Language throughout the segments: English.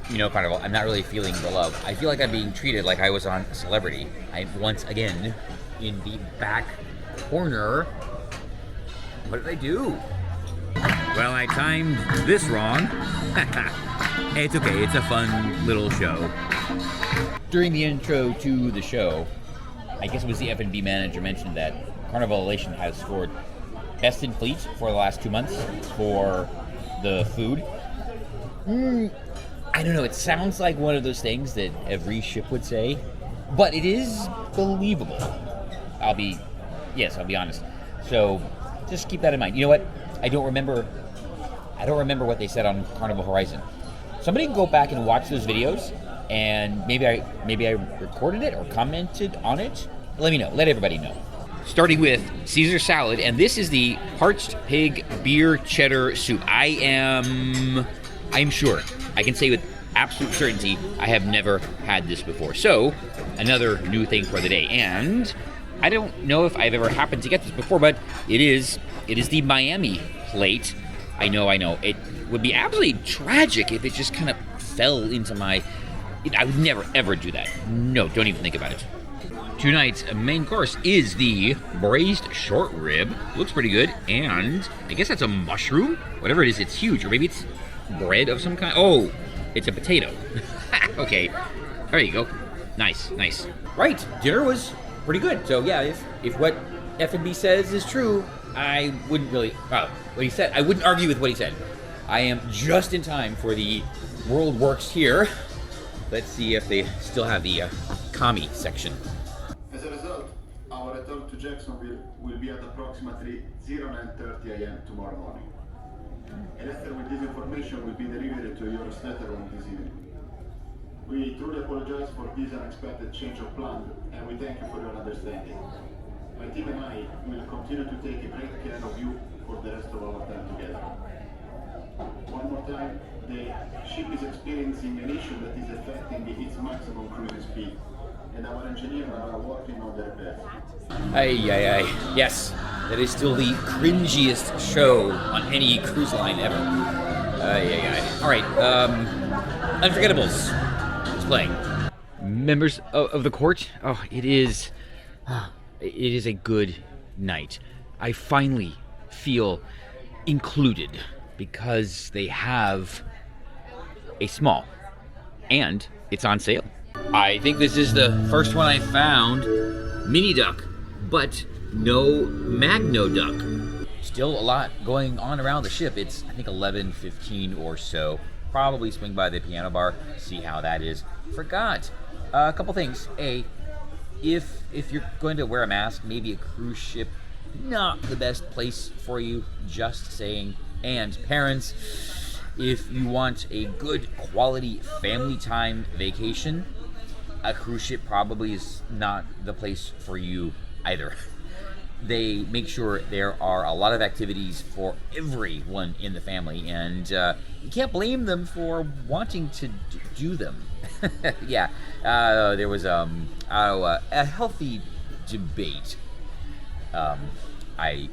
you know, Carnival, I'm not really feeling the love. I feel like I'm being treated like I was on Celebrity. I'm once again in the back corner. What did I do? Well, I timed this wrong. It's okay, it's a fun little show. During the intro to the show, I guess it was the F&B manager mentioned that Carnival Elation has scored best in fleet for the last 2 months for the food. I don't know, it sounds like one of those things that every ship would say, but it is believable. I'll be honest. So just keep that in mind. You know what? I don't remember what they said on Carnival Horizon. Somebody can go back and watch those videos, and maybe I recorded it or commented on it. Let me know. Let everybody know. Starting with Caesar salad, and this is the parched pig beer cheddar soup. I'm sure, I can say with absolute certainty, I have never had this before. So, another new thing for the day. And I don't know if I've ever happened to get this before, but it is the Miami plate. I know. It would be absolutely tragic if it just kind of fell into I would never, ever do that. No, don't even think about it. Tonight's main course is the braised short rib. Looks pretty good. And I guess that's a mushroom. Whatever it is, it's huge. Or maybe it's bread of some kind. Oh, it's a potato. Okay, there you go. Nice. Right, dinner was pretty good. So yeah, if what F&B says is true, I wouldn't really, what he said, I wouldn't argue with what he said. I am just in time for the World Works here. Let's see if they still have the commie section. As a result, our return to Jacksonville will be at approximately 09:30 a.m. tomorrow morning. A letter with this information will be delivered to your stateroom this evening. We truly apologize for this unexpected change of plan, and we thank you for your understanding. My team and I will continue to take a great care of you for the rest of our time together. One more time, the ship is experiencing an issue that is affecting its maximum cruising speed, and our engineers are working on the repairs. Yes, that is still the cringiest show on any cruise line ever. All right, Unforgettables is playing. Members of the court, it is a good night. I finally feel included because they have a small, and it's on sale. I think this is the first one I found, mini duck, but no magno duck. Still a lot going on around the ship. It's, I think, 11:15 or so. Probably swing by the piano bar, see how that is. Forgot a couple things. If you're going to wear a mask, maybe a cruise ship, not the best place for you, just saying. And parents, if you want a good quality family time vacation, a cruise ship probably is not the place for you either. They make sure there are a lot of activities for everyone in the family, and you can't blame them for wanting to do them. Yeah, there was a healthy debate. I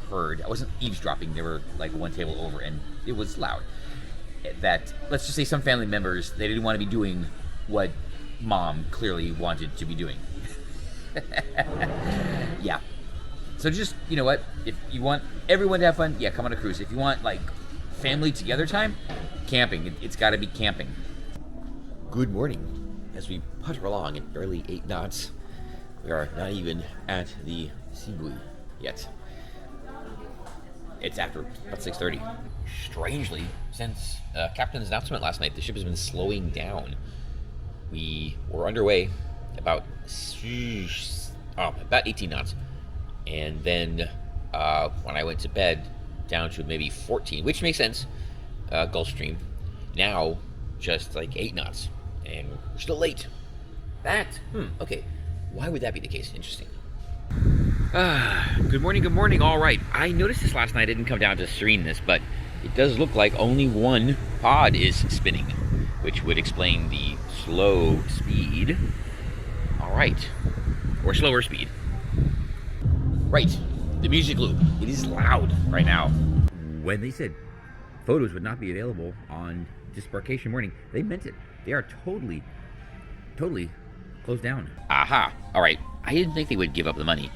heard, I wasn't eavesdropping, they were like one table over, and it was loud, that, let's just say some family members, they didn't want to be doing what mom clearly wanted to be doing. Yeah. So just, you know what, if you want everyone to have fun, yeah, come on a cruise. If you want, like, family together time, camping. It's got to be camping. Good morning. As we putter along at barely 8 knots, we are not even at the sea buoy yet. It's after about 6:30. Strangely, since Captain's announcement last night, the ship has been slowing down. We were underway about 18 knots. And then when I went to bed, down to maybe 14, which makes sense, Gulf Stream. Now, just like 8 knots. And we're still late. Okay. Why would that be the case? Interesting. Good morning. All right. I noticed this last night. I didn't come down to screen this, but it does look like only one pod is spinning, which would explain the slow speed. All right. Or slower speed. Right. The music loop. It is loud right now. When they said photos would not be available on Disembarkation Morning. They meant it. They are totally closed down. Aha. All right. I didn't think they would give up the money.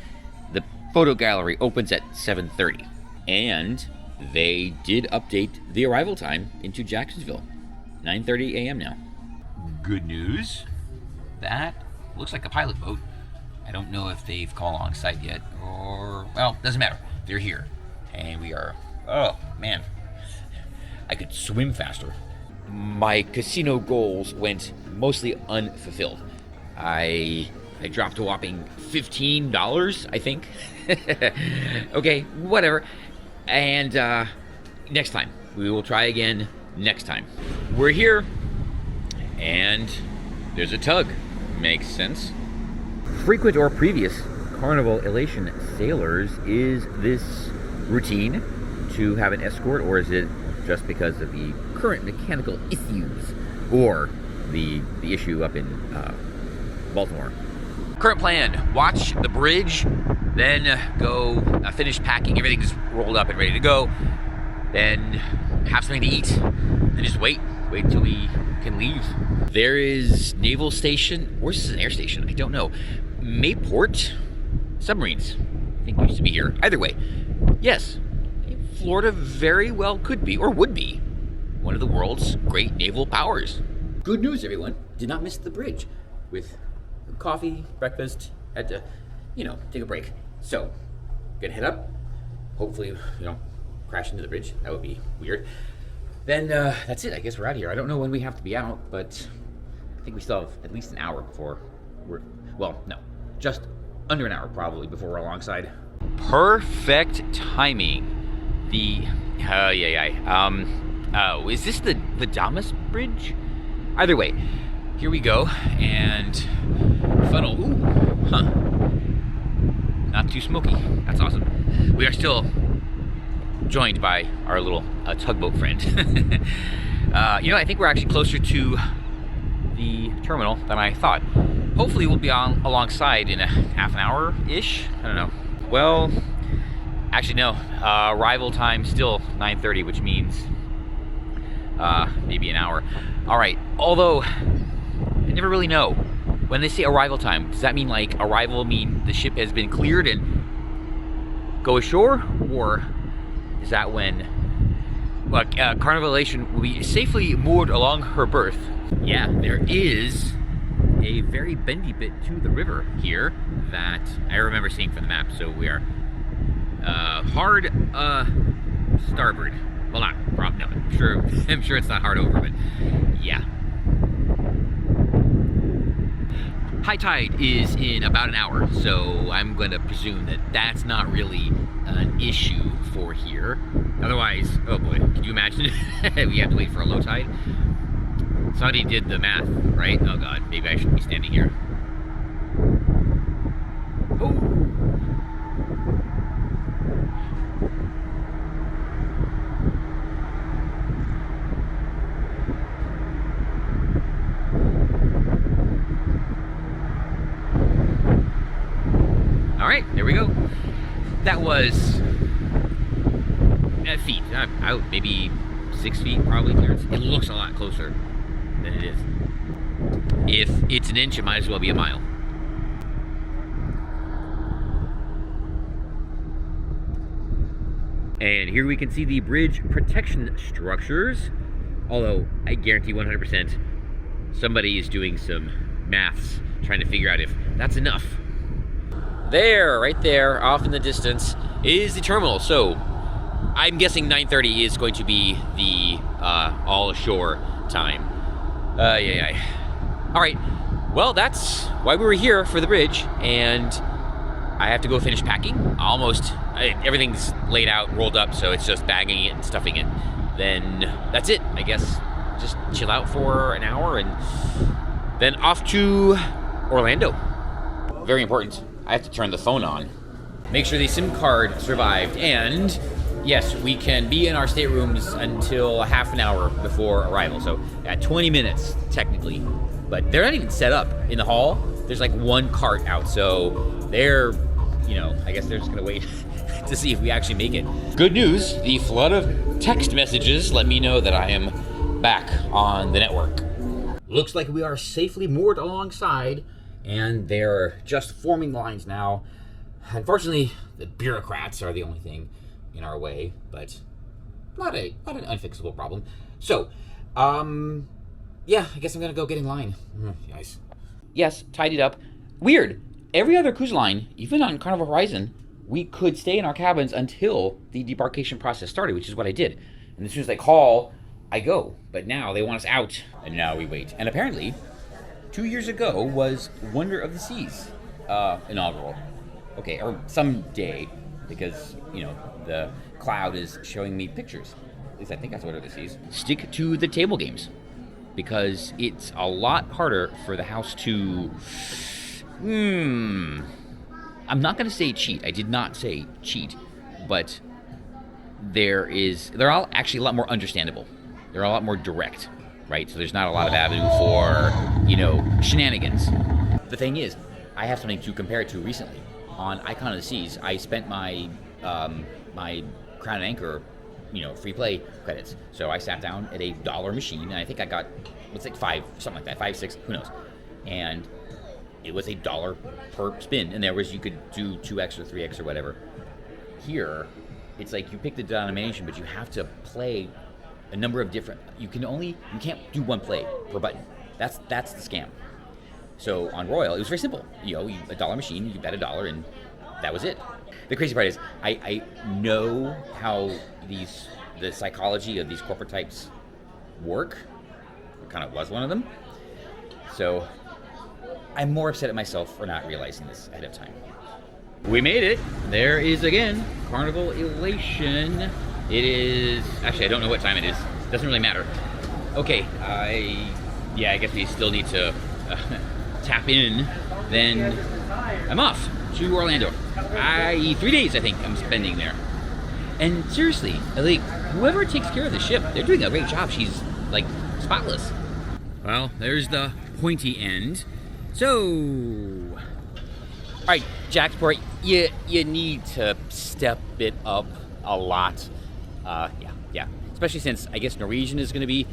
The photo gallery opens at 7:30. And they did update the arrival time into Jacksonville. 9:30 a.m. now. Good news. That looks like a pilot boat. I don't know if they've come alongside yet or, well, doesn't matter. They're here. And we are, oh man, I could swim faster. My casino goals went mostly unfulfilled. I dropped a whopping $15, I think. Okay, whatever. And next time. We will try again next time. We're here, and there's a tug. Makes sense. Frequent or previous Carnival Elation sailors, is this routine to have an escort, or is it just because of the current mechanical issues, or the issue up in Baltimore? Current plan, watch the bridge, then go finish packing. Everything's rolled up and ready to go. Then have something to eat, and just wait till we can leave. There is naval station, or is this an air station? I don't know. Mayport submarines, I think used to be here. Either way, yes, Florida very well could be, or would be, one of the world's great naval powers. Good news, everyone. Did not miss the bridge. With coffee, breakfast, had to, take a break. So, gonna head up. Hopefully, crash into the bridge. That would be weird. Then, that's it. I guess we're out of here. I don't know when we have to be out, but I think we still have at least an hour before just under an hour probably before we're alongside. Perfect timing. Is this the Damas Bridge? Either way, here we go, and funnel. Ooh, huh. Not too smoky. That's awesome. We are still joined by our little tugboat friend. I think we're actually closer to the terminal than I thought. Hopefully we'll be alongside in a half an hour-ish. I don't know. Well, actually no. Arrival time still 9:30, which means maybe an hour. All right. Although I never really know. When they say arrival time, does that mean like arrival mean the ship has been cleared and go ashore, or is that when Carnival Elation will be safely moored along her berth? Yeah, there is a very bendy bit to the river here that I remember seeing from the map. So we are hard starboard. Well, not probably. No, I'm sure it's not hard over, but yeah. High tide is in about an hour, so I'm going to presume that that's not really an issue for here. Otherwise, oh boy, can you imagine? We have to wait for a low tide. Somebody did the math, right? Oh god, maybe I should be standing here. Oh! Alright, there we go. That was feet. Maybe 6 feet probably clearance. It looks a lot closer than it is. If it's an inch, it might as well be a mile. And here we can see the bridge protection structures. Although I guarantee 100% somebody is doing some maths trying to figure out if that's enough. There, right there, off in the distance, is the terminal. So I'm guessing 9:30 is going to be the all ashore time. All right. Well, that's why we were here, for the bridge, and I have to go finish packing. Everything's laid out, rolled up, so it's just bagging it and stuffing it. Then that's it, I guess. Just chill out for an hour and then off to Orlando. Very important. I have to turn the phone on. Make sure the SIM card survived, and yes, we can be in our staterooms until half an hour before arrival, so at 20 minutes, technically. But they're not even set up in the hall. There's like one cart out, so they're, I guess they're just gonna wait to see if we actually make it. Good news, the flood of text messages let me know that I am back on the network. Looks like we are safely moored alongside, and they're just forming lines now. Unfortunately, the bureaucrats are the only thing in our way, but not an unfixable problem. So, yeah, I guess I'm gonna go get in line. Nice. Yes, tidied up. Weird. Every other cruise line, even on Carnival Horizon, we could stay in our cabins until the debarkation process started, which is what I did. And as soon as they call, I go. But now they want us out, and now we wait. And apparently, 2 years ago was Wonder of the Seas inaugural. Okay, or someday, because, you know, the cloud is showing me pictures. At least I think that's Wonder of the Seas. Stick to the table games, because it's a lot harder for the house to... I'm not going to say cheat. I did not say cheat, but they're all actually a lot more understandable. They're a lot more direct, right? So there's not a lot of avenue for, you know, shenanigans. The thing is, I have something to compare it to recently. On Icon of the Seas, I spent my my Crown and Anchor, you know, free play credits. So I sat down at $1 machine, and I think I got, let's say 5, something like that, 5, 6, who knows. And it was $1 per spin, and there was, you could do 2x or 3x or whatever. Here, it's like you pick the denomination, but you have to play a number of different, you can't do one play per button. That's the scam. So on Royal, it was very simple. You know, $1 machine, you bet $1, and that was it. The crazy part is, I know how the psychology of these corporate types work. It kind of was one of them. So I'm more upset at myself for not realizing this ahead of time. We made it. There is, again, Carnival Elation. It is, actually, I don't know what time it is. Doesn't really matter. Okay, I guess we still need to tap in. Then I'm off to Orlando. 3 days, I think, I'm spending there. And seriously, like, whoever takes care of the ship, they're doing a great job. She's, like, spotless. Well, there's the pointy end. So, all right, Jacksport, you need to step it up a lot. Yeah. Especially since I guess Norwegian is going to be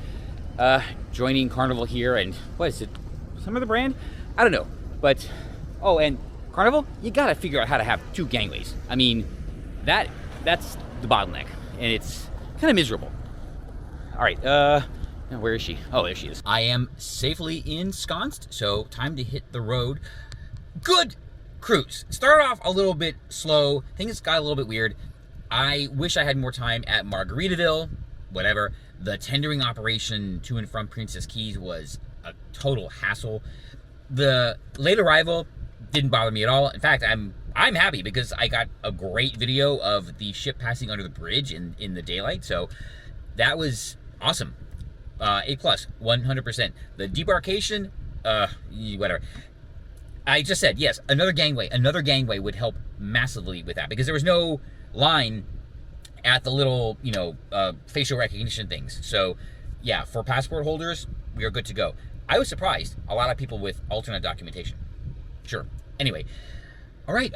joining Carnival here, and what is it? Some other brand? I don't know. But and Carnival, you got to figure out how to have 2 gangways. I mean, that's the bottleneck, and it's kind of miserable. All right, where is she? Oh, there she is. I am safely ensconced, so time to hit the road. Good cruise. Started off a little bit slow. Things got a little bit weird. I wish I had more time at Margaritaville. Whatever. The tendering operation to and from Princess Cays was a total hassle. The late arrival didn't bother me at all. In fact, I'm happy because I got a great video of the ship passing under the bridge in the daylight. So that was awesome. A+, 100%. The debarkation, whatever. I just said, yes, another gangway would help massively with that, because there was no line at the little, you know, facial recognition things. So, yeah, for passport holders, we are good to go. I was surprised. A lot of people with alternate documentation. Sure. Anyway. All right.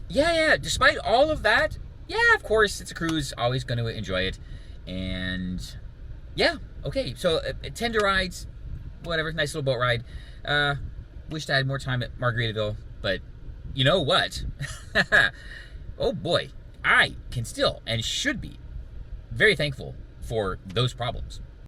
Yeah. Despite all of that, yeah, of course, it's a cruise. Always going to enjoy it. And, yeah. Okay. So, tender rides, whatever. Nice little boat ride. Wished I had more time at Margaritaville, but you know what? Oh boy, I can still and should be very thankful for those problems.